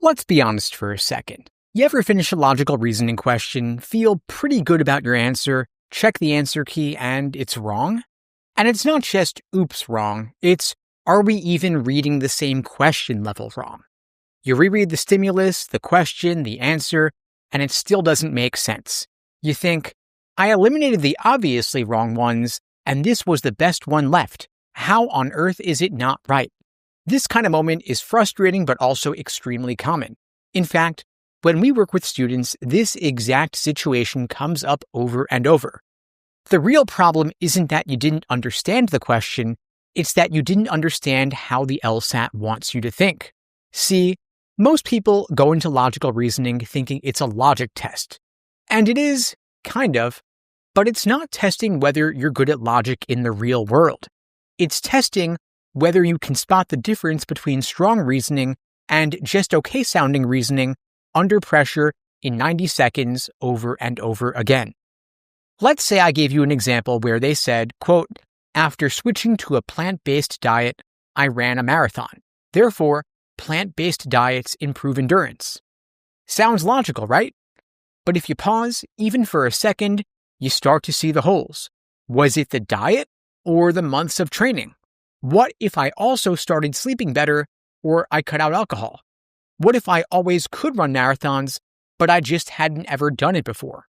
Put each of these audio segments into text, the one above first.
Let's be honest for a second. You ever finish a logical reasoning question, feel pretty good about your answer, check the answer key, and it's wrong? And it's not just, oops, wrong. It's, are we even reading the same question level wrong? You reread the stimulus, the question, the answer, and it still doesn't make sense. You think, I eliminated the obviously wrong ones, and this was the best one left. How on earth is it not right? This kind of moment is frustrating but also extremely common. In fact, when we work with students, this exact situation comes up over and over. The real problem isn't that you didn't understand the question, it's that you didn't understand how the LSAT wants you to think. See, most people go into logical reasoning thinking it's a logic test. And it is, kind of, but it's not testing whether you're good at logic in the real world. It's testing whether you can spot the difference between strong reasoning and just okay-sounding reasoning under pressure in 90 seconds over and over again. Let's say I gave you an example where they said, quote, after switching to a plant-based diet, I ran a marathon. Therefore, plant-based diets improve endurance. Sounds logical, right? But if you pause, even for a second, you start to see the holes. Was it the diet or the months of training? What if I also started sleeping better or I cut out alcohol? What if I always could run marathons, but I just hadn't ever done it before?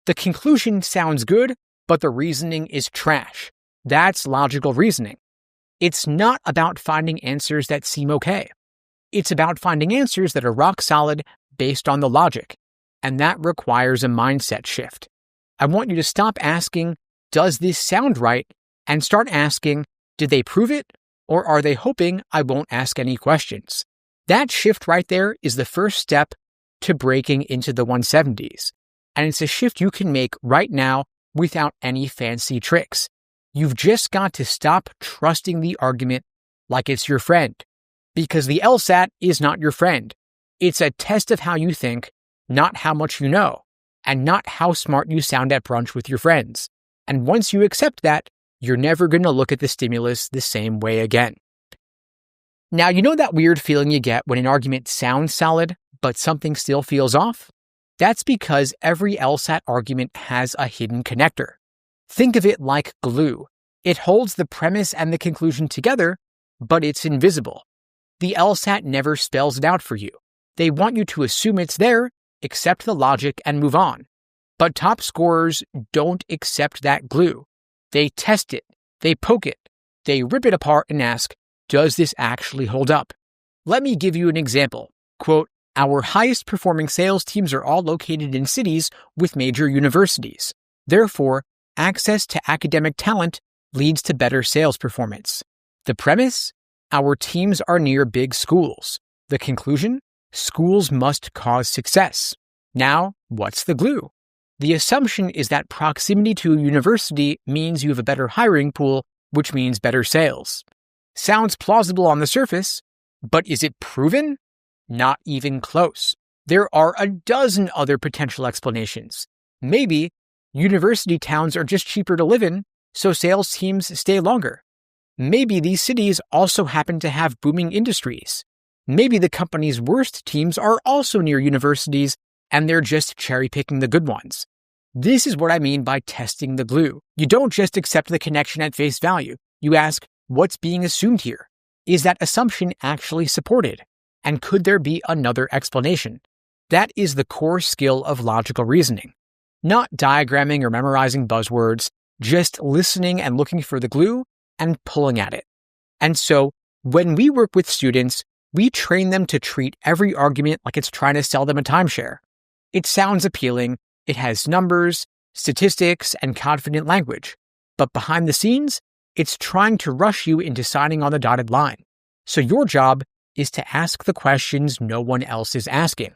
The conclusion sounds good, but the reasoning is trash. That's logical reasoning. It's not about finding answers that seem okay. It's about finding answers that are rock solid based on the logic, and that requires a mindset shift. I want you to stop asking, does this sound right? And start asking, did they prove it? Or are they hoping I won't ask any questions? That shift right there is the first step to breaking into the 170s. And it's a shift you can make right now without any fancy tricks. You've just got to stop trusting the argument like it's your friend. Because the LSAT is not your friend. It's a test of how you think, not how much you know, and not how smart you sound at brunch with your friends. And once you accept that, you're never going to look at the stimulus the same way again. Now, you know that weird feeling you get when an argument sounds solid, but something still feels off? That's because every LSAT argument has a hidden connector. Think of it like glue. It holds the premise and the conclusion together, but it's invisible. The LSAT never spells it out for you. They want you to assume it's there, accept the logic, and move on. But top scorers don't accept that glue. They test it, they poke it, they rip it apart and ask, does this actually hold up? Let me give you an example. Quote, our highest performing sales teams are all located in cities with major universities. Therefore, access to academic talent leads to better sales performance. The premise? Our teams are near big schools. The conclusion? Schools must cause success. Now, what's the glue? The assumption is that proximity to a university means you have a better hiring pool, which means better sales. Sounds plausible on the surface, but is it proven? Not even close. There are a dozen other potential explanations. Maybe university towns are just cheaper to live in, so sales teams stay longer. Maybe these cities also happen to have booming industries. Maybe the company's worst teams are also near universities and they're just cherry-picking the good ones. This is what I mean by testing the glue. You don't just accept the connection at face value. You ask, what's being assumed here? Is that assumption actually supported? And could there be another explanation? That is the core skill of logical reasoning. Not diagramming or memorizing buzzwords, just listening and looking for the glue and pulling at it. And so, when we work with students, we train them to treat every argument like it's trying to sell them a timeshare. It sounds appealing, it has numbers, statistics, and confident language. But behind the scenes, it's trying to rush you into signing on the dotted line. So your job is to ask the questions no one else is asking.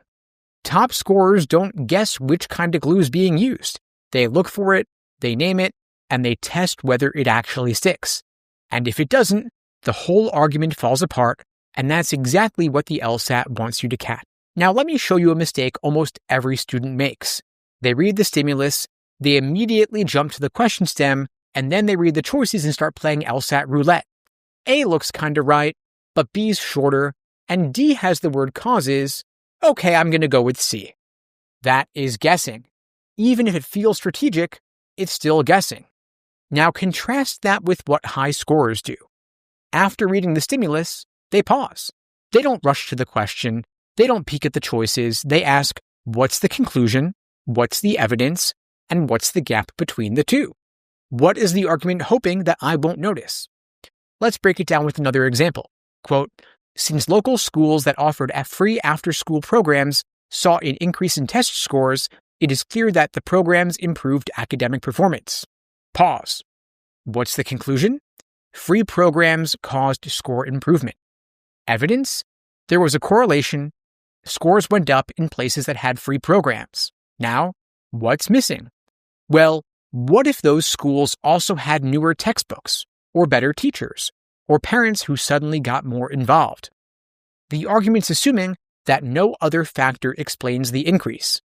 Top scorers don't guess which kind of glue is being used. They look for it, they name it, and they test whether it actually sticks. And if it doesn't, the whole argument falls apart, and that's exactly what the LSAT wants you to catch. Now let me show you a mistake almost every student makes. They read the stimulus, they immediately jump to the question stem, and then they read the choices and start playing LSAT roulette. A looks kinda right, but B's shorter, and D has the word causes, okay, I'm going to go with C. That is guessing. Even if it feels strategic, it's still guessing. Now contrast that with what high scorers do. After reading the stimulus, they pause. They don't rush to the question. They don't peek at the choices. They ask, what's the conclusion? What's the evidence? And what's the gap between the two? What is the argument hoping that I won't notice? Let's break it down with another example. Quote, since local schools that offered free after-school programs saw an increase in test scores, it is clear that the programs improved academic performance. Pause. What's the conclusion? Free programs caused score improvement. Evidence? There was a correlation. Scores went up in places that had free programs. Now, what's missing? Well, what if those schools also had newer textbooks, or better teachers, or parents who suddenly got more involved? The argument's assuming that no other factor explains the increase,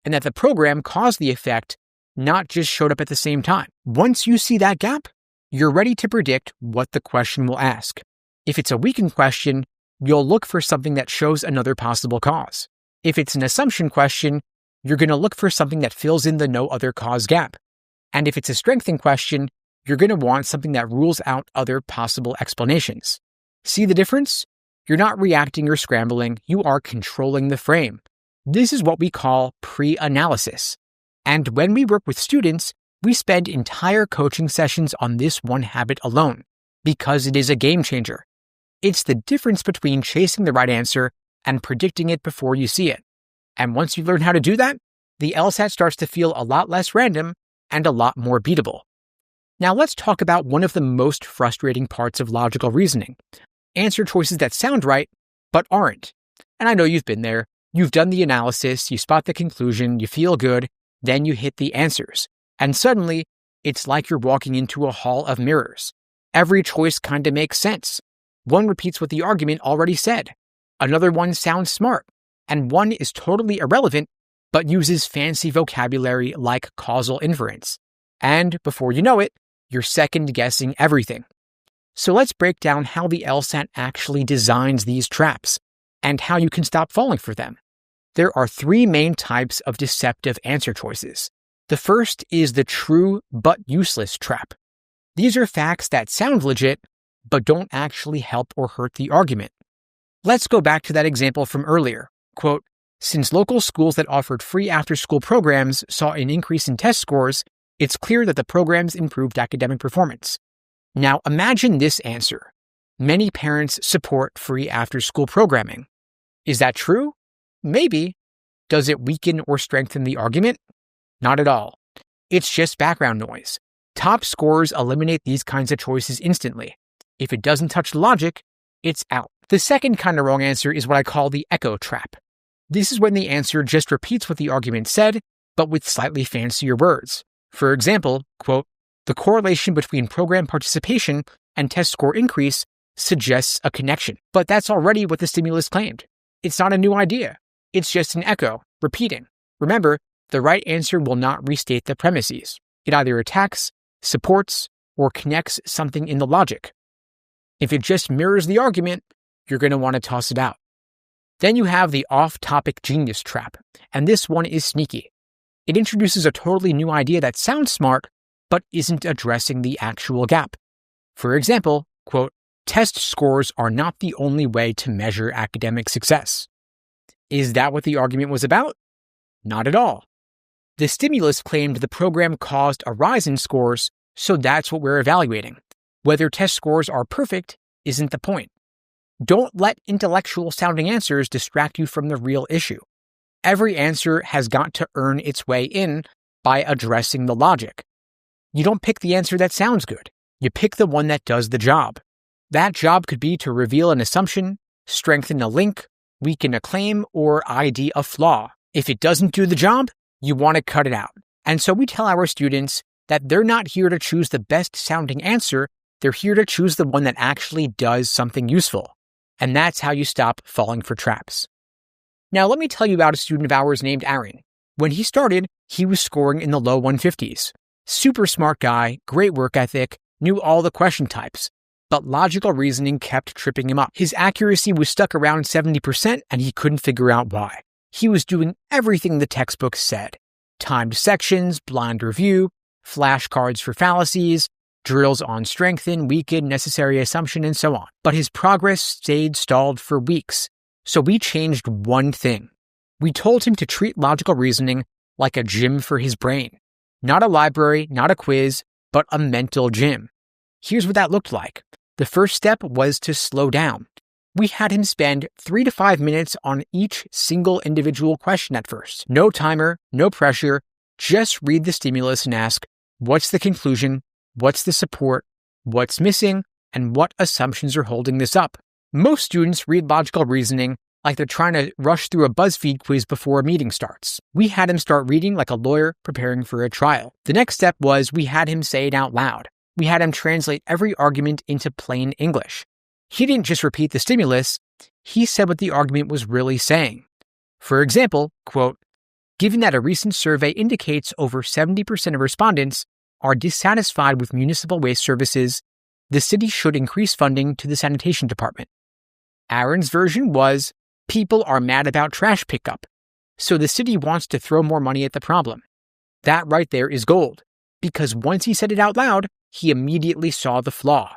and that the program caused the effect, not just showed up at the same time. Once you see that gap, you're ready to predict what the question will ask. If it's a weakened question, you'll look for something that shows another possible cause. If it's an assumption question, you're going to look for something that fills in the no other cause gap. And if it's a strengthened question, you're going to want something that rules out other possible explanations. See the difference? You're not reacting or scrambling, you are controlling the frame. This is what we call pre-analysis. And when we work with students, we spend entire coaching sessions on this one habit alone, because it is a game changer. It's the difference between chasing the right answer and predicting it before you see it. And once you learn how to do that, the LSAT starts to feel a lot less random and a lot more beatable. Now let's talk about one of the most frustrating parts of logical reasoning. Answer choices that sound right, but aren't. And I know you've been there. You've done the analysis, you spot the conclusion, you feel good, then you hit the answers. And suddenly, it's like you're walking into a hall of mirrors. Every choice kind of makes sense. One repeats what the argument already said. Another one sounds smart. And one is totally irrelevant, but uses fancy vocabulary like causal inference. And before you know it, you're second-guessing everything. So let's break down how the LSAT actually designs these traps, and how you can stop falling for them. There are three main types of deceptive answer choices. The first is the true but useless trap. These are facts that sound legit, but don't actually help or hurt the argument. Let's go back to that example from earlier. Quote, since local schools that offered free after-school programs saw an increase in test scores, it's clear that the programs improved academic performance. Now imagine this answer. Many parents support free after-school programming. Is that true? Maybe. Does it weaken or strengthen the argument? Not at all. It's just background noise. Top scorers eliminate these kinds of choices instantly. If it doesn't touch logic, it's out. The second kind of wrong answer is what I call the echo trap. This is when the answer just repeats what the argument said, but with slightly fancier words. For example, quote, the correlation between program participation and test score increase suggests a connection. But that's already what the stimulus claimed. It's not a new idea. It's just an echo, repeating. Remember, the right answer will not restate the premises. It either attacks, supports, or connects something in the logic. If it just mirrors the argument, you're going to want to toss it out. Then you have the off-topic genius trap, and this one is sneaky. It introduces a totally new idea that sounds smart, but isn't addressing the actual gap. For example, quote, test scores are not the only way to measure academic success. Is that what the argument was about? Not at all. The stimulus claimed the program caused a rise in scores, so that's what we're evaluating. Whether test scores are perfect isn't the point. Don't let intellectual-sounding answers distract you from the real issue. Every answer has got to earn its way in by addressing the logic. You don't pick the answer that sounds good. You pick the one that does the job. That job could be to reveal an assumption, strengthen a link, weaken a claim, or ID a flaw. If it doesn't do the job, you want to cut it out. And so we tell our students that they're not here to choose the best sounding answer, they're here to choose the one that actually does something useful. And that's how you stop falling for traps. Now let me tell you about a student of ours named Aaron. When he started, he was scoring in the low 150s. Super smart guy, great work ethic, knew all the question types. but logical reasoning kept tripping him up. His accuracy was stuck around 70% and he couldn't figure out why. He was doing everything the textbook said. Timed sections, blind review, flashcards for fallacies, drills on strengthen, weaken, necessary assumption, and so on. But his progress stayed stalled for weeks. So we changed one thing. We told him to treat logical reasoning like a gym for his brain. Not a library, not a quiz, but a mental gym. Here's what that looked like. The first step was to slow down. We had him spend 3 to 5 minutes on each single individual question at first. No timer, no pressure, just read the stimulus and ask, what's the conclusion? What's the support? What's missing? And what assumptions are holding this up? Most students read logical reasoning like they're trying to rush through a BuzzFeed quiz before a meeting starts. We had him start reading like a lawyer preparing for a trial. The next step was we had him say it out loud. We had him translate every argument into plain English. He didn't just repeat the stimulus, he said what the argument was really saying. For example, quote, given that a recent survey indicates over 70% of respondents are dissatisfied with municipal waste services, the city should increase funding to the sanitation department. Aaron's version was, people are mad about trash pickup, so the city wants to throw more money at the problem. That right there is gold, because once he said it out loud, he immediately saw the flaw.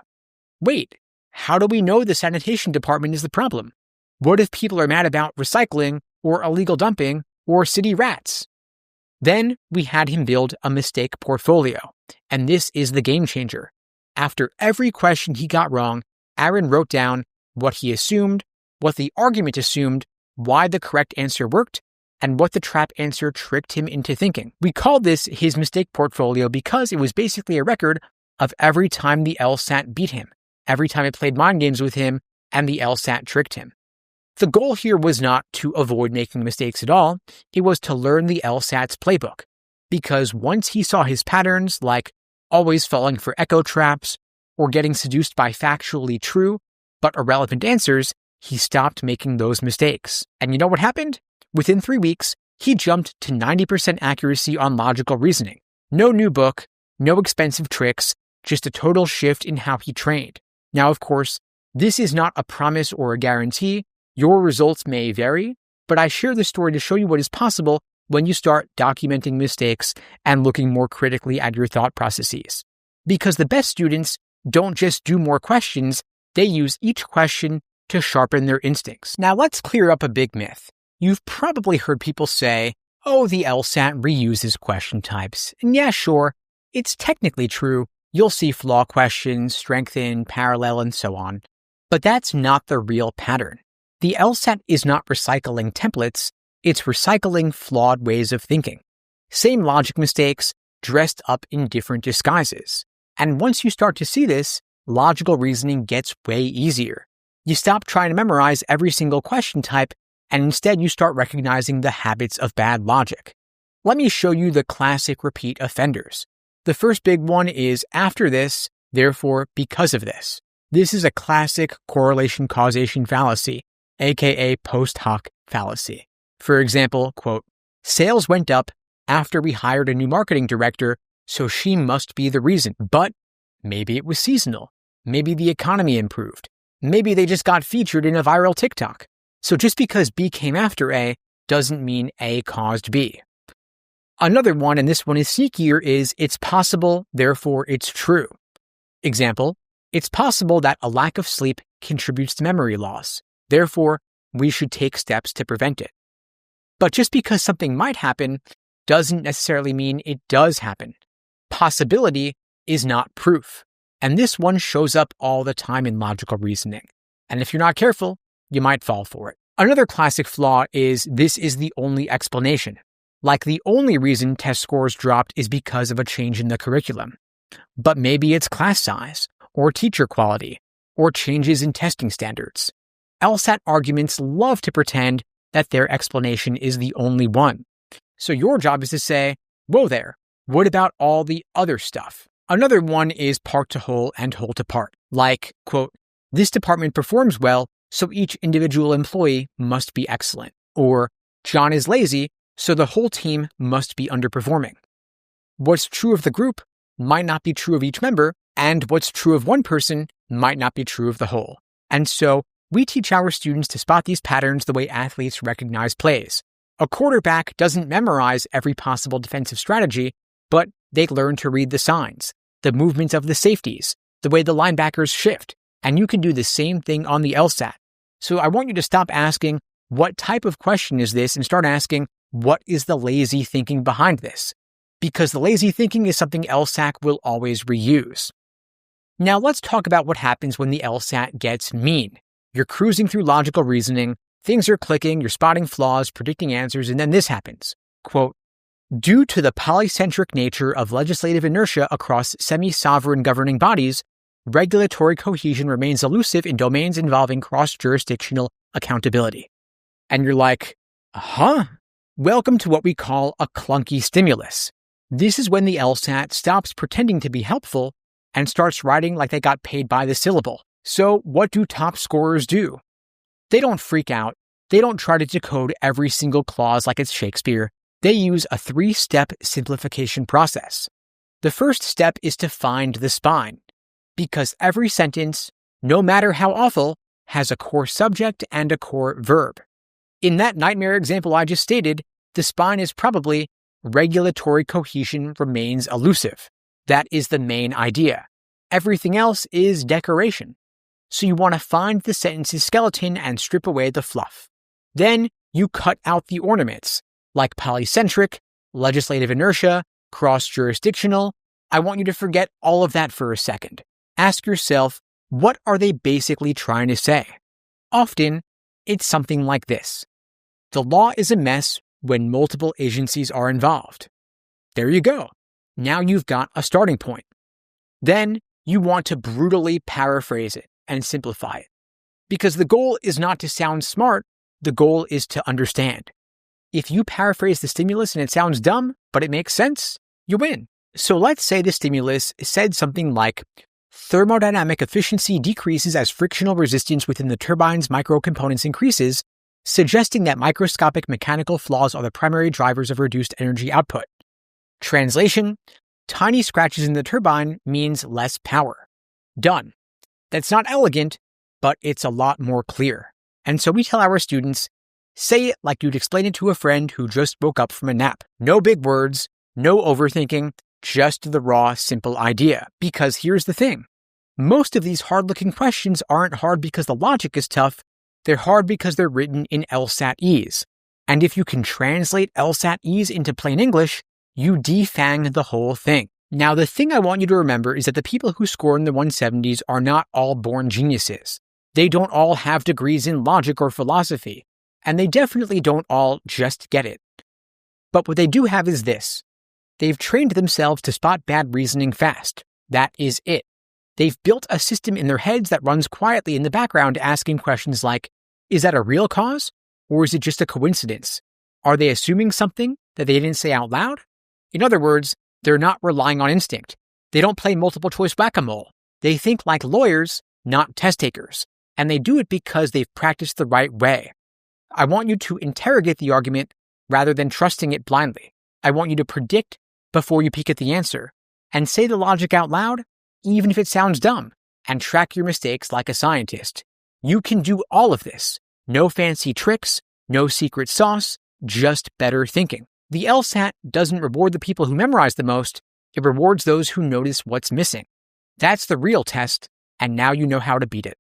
Wait, how do we know the sanitation department is the problem? What if people are mad about recycling or illegal dumping or city rats? Then we had him build a mistake portfolio, and this is the game changer. After every question he got wrong, Aaron wrote down what he assumed, what the argument assumed, why the correct answer worked, and what the trap answer tricked him into thinking. We called this his mistake portfolio because it was basically a record of every time the LSAT beat him, every time it played mind games with him, and the LSAT tricked him. The goal here was not to avoid making mistakes at all, it was to learn the LSAT's playbook. Because once he saw his patterns, like always falling for echo traps, or getting seduced by factually true but irrelevant answers, he stopped making those mistakes. And you know what happened? Within 3 weeks, he jumped to 90% accuracy on logical reasoning. No new book, no expensive tricks, just a total shift in how he trained. Now, of course, this is not a promise or a guarantee. Your results may vary, but I share this story to show you what is possible when you start documenting mistakes and looking more critically at your thought processes. Because the best students don't just do more questions, they use each question to sharpen their instincts. Now, let's clear up a big myth. You've probably heard people say, oh, the LSAT reuses question types. And yeah, sure, it's technically true. You'll see flaw questions, strengthen, parallel, and so on. But that's not the real pattern. The LSAT is not recycling templates, it's recycling flawed ways of thinking. Same logic mistakes, dressed up in different disguises. And once you start to see this, logical reasoning gets way easier. You stop trying to memorize every single question type, and instead you start recognizing the habits of bad logic. Let me show you the classic repeat offenders. The first big one is after this, therefore because of this. This is a classic correlation causation fallacy, aka post hoc fallacy. For example, quote, sales went up after we hired a new marketing director, so she must be the reason. But maybe it was seasonal. Maybe the economy improved. Maybe they just got featured in a viral TikTok. So just because B came after A doesn't mean A caused B. Another one, and this one is sneakier, is it's possible, therefore it's true. Example, it's possible that a lack of sleep contributes to memory loss. Therefore, we should take steps to prevent it. But just because something might happen doesn't necessarily mean it does happen. Possibility is not proof. And this one shows up all the time in logical reasoning. And if you're not careful, you might fall for it. Another classic flaw is this is the only explanation. Like the only reason test scores dropped is because of a change in the curriculum. But maybe it's class size, or teacher quality, or changes in testing standards. LSAT arguments love to pretend that their explanation is the only one. So your job is to say, whoa there, what about all the other stuff? Another one is part to whole and whole to part. Like, quote, this department performs well, so each individual employee must be excellent. Or, John is lazy, so the whole team must be underperforming. What's true of the group might not be true of each member, And what's true of one person might not be true of the whole. And so we teach our students to spot these patterns the way athletes recognize plays. A quarterback doesn't memorize every possible defensive strategy, but they learn to read the signs, the movements of the safeties, the way the linebackers shift. And you can do the same thing on the LSAT. So I want you to stop asking, what type of question is this? And start asking, what is the lazy thinking behind this? Because the lazy thinking is something LSAT will always reuse. Now let's talk about what happens when the LSAT gets mean. You're cruising through logical reasoning, things are clicking, you're spotting flaws, predicting answers, and then this happens. Quote, due to the polycentric nature of legislative inertia across semi-sovereign governing bodies, regulatory cohesion remains elusive in domains involving cross-jurisdictional accountability. And you're like, welcome to what we call a clunky stimulus. This is when the LSAT stops pretending to be helpful and starts writing like they got paid by the syllable. So what do top scorers do? They don't freak out. They don't try to decode every single clause like it's Shakespeare. They use a 3-step simplification process. The first step is to find the spine, because every sentence, no matter how awful, has a core subject and a core verb. In that nightmare example I just stated, the spine is probably regulatory cohesion remains elusive. That is the main idea. Everything else is decoration. So you want to find the sentence's skeleton and strip away the fluff. Then you cut out the ornaments, like polycentric, legislative inertia, cross-jurisdictional. I want you to forget all of that for a second. Ask yourself, what are they basically trying to say? Often, it's something like this. The law is a mess when multiple agencies are involved. There you go. Now you've got a starting point. Then you want to brutally paraphrase it and simplify it. Because the goal is not to sound smart, the goal is to understand. If you paraphrase the stimulus and it sounds dumb, but it makes sense, you win. So let's say the stimulus said something like, thermodynamic efficiency decreases as frictional resistance within the turbine's microcomponents increases, suggesting that microscopic mechanical flaws are the primary drivers of reduced energy output. Translation, tiny scratches in the turbine means less power. Done. That's not elegant, but it's a lot more clear. And so we tell our students, say it like you'd explain it to a friend who just woke up from a nap. No big words, no overthinking, just the raw, simple idea. Because here's the thing. Most of these hard-looking questions aren't hard because the logic is tough. They're hard because they're written in LSAT-ese. And if you can translate LSAT-ese into plain English, you defang the whole thing. Now, the thing I want you to remember is that the people who score in the 170s are not all born geniuses. They don't all have degrees in logic or philosophy, and they definitely don't all just get it. But what they do have is this. They've trained themselves to spot bad reasoning fast. That is it. They've built a system in their heads that runs quietly in the background asking questions like, is that a real cause, or is it just a coincidence? Are they assuming something that they didn't say out loud? In other words, they're not relying on instinct. They don't play multiple choice whack-a-mole. They think like lawyers, not test takers. And they do it because they've practiced the right way. I want you to interrogate the argument rather than trusting it blindly. I want you to predict before you peek at the answer. And say the logic out loud, even if it sounds dumb. And track your mistakes like a scientist. You can do all of this. No fancy tricks, no secret sauce, just better thinking. The LSAT doesn't reward the people who memorize the most, it rewards those who notice what's missing. That's the real test, and now you know how to beat it.